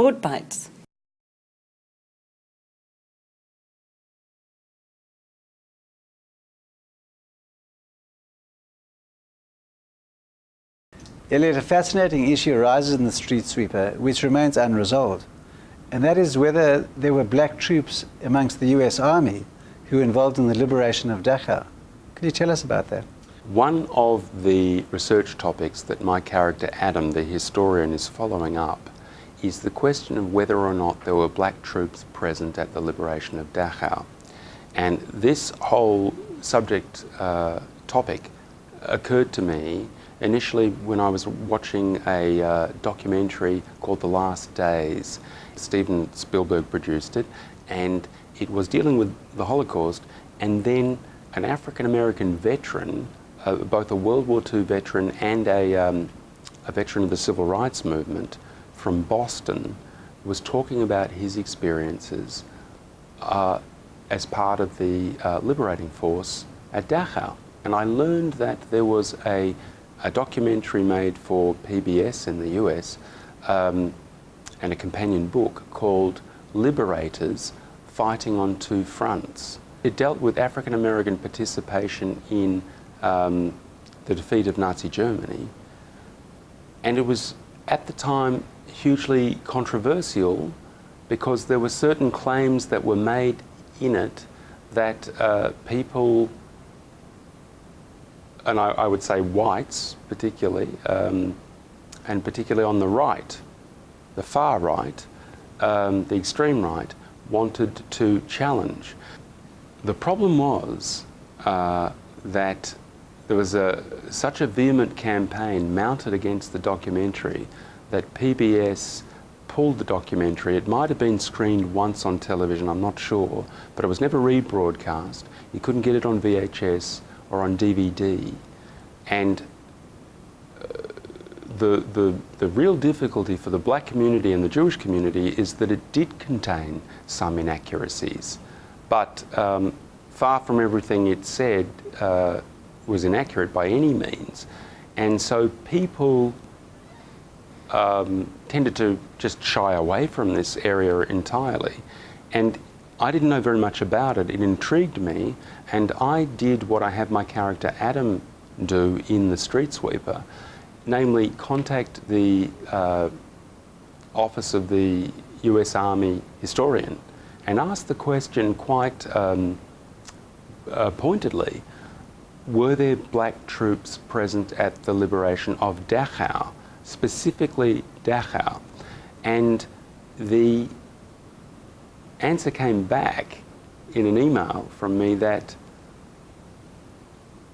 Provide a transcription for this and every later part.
aboard BYTES. Elliot, a fascinating issue arises in the street sweeper which remains unresolved, and that is whether there were black troops amongst the US Army who were involved in the liberation of Dachau. Could you tell us about that? One of the research topics that my character Adam, the historian, is following up is the question of whether or not there were black troops present at the liberation of Dachau. And this whole subject topic occurred to me initially when I was watching a documentary called The Last Days. Steven Spielberg produced it, and it was dealing with the Holocaust, and then an African-American veteran, both a World War II veteran and a veteran of the Civil Rights Movement from Boston, was talking about his experiences as part of the liberating force at Dachau. And I learned that there was a documentary made for PBS in the US and a companion book called Liberators, Fighting on Two Fronts. It dealt with African-American participation in the defeat of Nazi Germany, and it was at the time hugely controversial because there were certain claims that were made in it that people, and I would say whites particularly, and particularly on the right, the far right, the extreme right, wanted to challenge. The problem was that there was such a vehement campaign mounted against the documentary that PBS pulled the documentary. It might have been screened once on television, I'm not sure, but it was never rebroadcast. You couldn't get it on VHS or on DVD. And the real difficulty for the black community and the Jewish community is that it did contain some inaccuracies. But far from everything it said was inaccurate by any means. And so people tended to just shy away from this area entirely. And I didn't know very much about it. It intrigued me, and I did what I have my character Adam do in The Street Sweeper, namely contact the office of the US Army historian and ask the question quite pointedly, were there black troops present at the liberation of Dachau, specifically Dachau? And the answer came back in an email from me that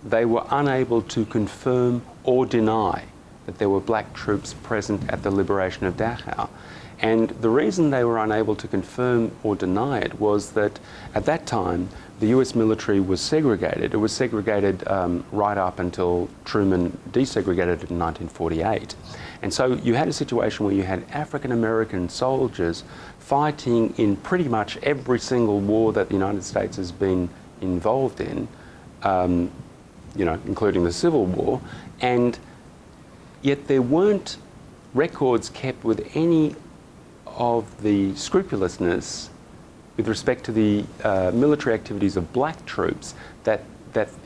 they were unable to confirm or deny that there were black troops present at the liberation of Dachau. And the reason they were unable to confirm or deny it was that at that time the US military was segregated. It was segregated right up until Truman desegregated it in 1948. And so you had a situation where you had African American soldiers fighting in pretty much every single war that the United States has been involved in, including the Civil War, and yet there weren't records kept with any of the scrupulousness with respect to the military activities of black troops that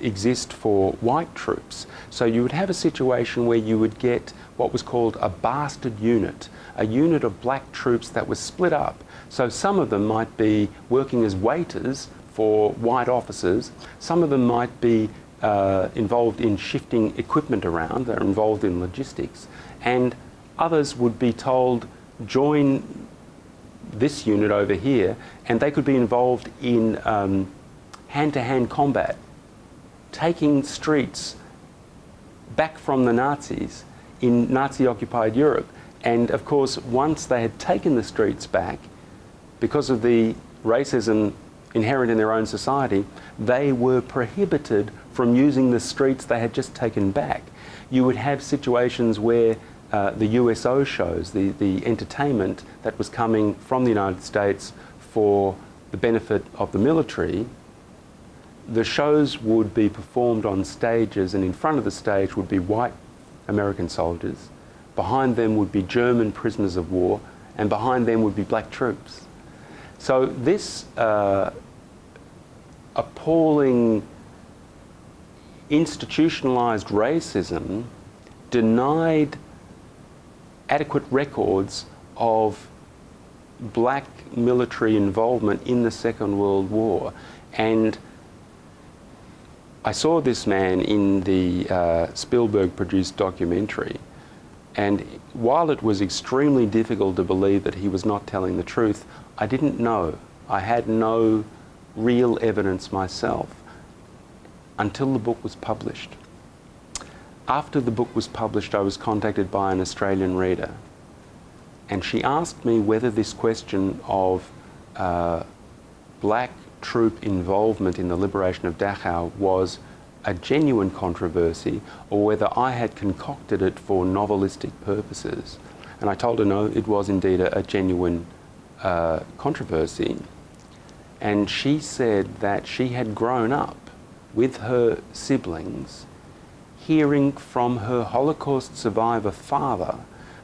exist for white troops. So you would have a situation where you would get what was called a bastard unit, a unit of black troops that was split up. So some of them might be working as waiters for white officers, some of them might be involved in shifting equipment around, they're involved in logistics, and others would be told, join this unit over here, and they could be involved in hand-to-hand combat, taking streets back from the Nazis in Nazi-occupied Europe. And of course, once they had taken the streets back, because of the racism inherent in their own society, they were prohibited from using the streets they had just taken back. You would have situations where the USO shows, the entertainment that was coming from the United States for the benefit of the military, the shows would be performed on stages, and in front of the stage would be white American soldiers. Behind them would be German prisoners of war, and behind them would be black troops. So this appalling institutionalised racism denied adequate records of black military involvement in the Second World War. And I saw this man in the Spielberg-produced documentary, and while it was extremely difficult to believe that he was not telling the truth, I didn't know. I had no real evidence myself until the book was published. After the book was published, I was contacted by an Australian reader, and she asked me whether this question of black troop involvement in the liberation of Dachau was a genuine controversy, or whether I had concocted it for novelistic purposes. And I told her no, it was indeed a genuine controversy. And she said that she had grown up with her siblings hearing from her Holocaust survivor father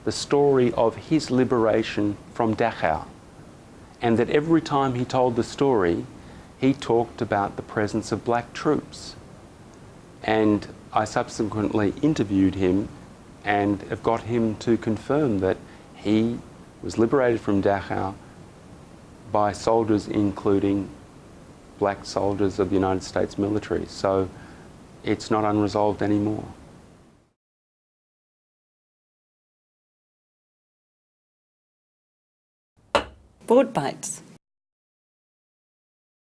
the story of his liberation from Dachau, and that every time he told the story, he talked about the presence of black troops. And I subsequently interviewed him and have got him to confirm that he was liberated from Dachau by soldiers, including black soldiers of the United States military. So it's not unresolved anymore. Board Bites.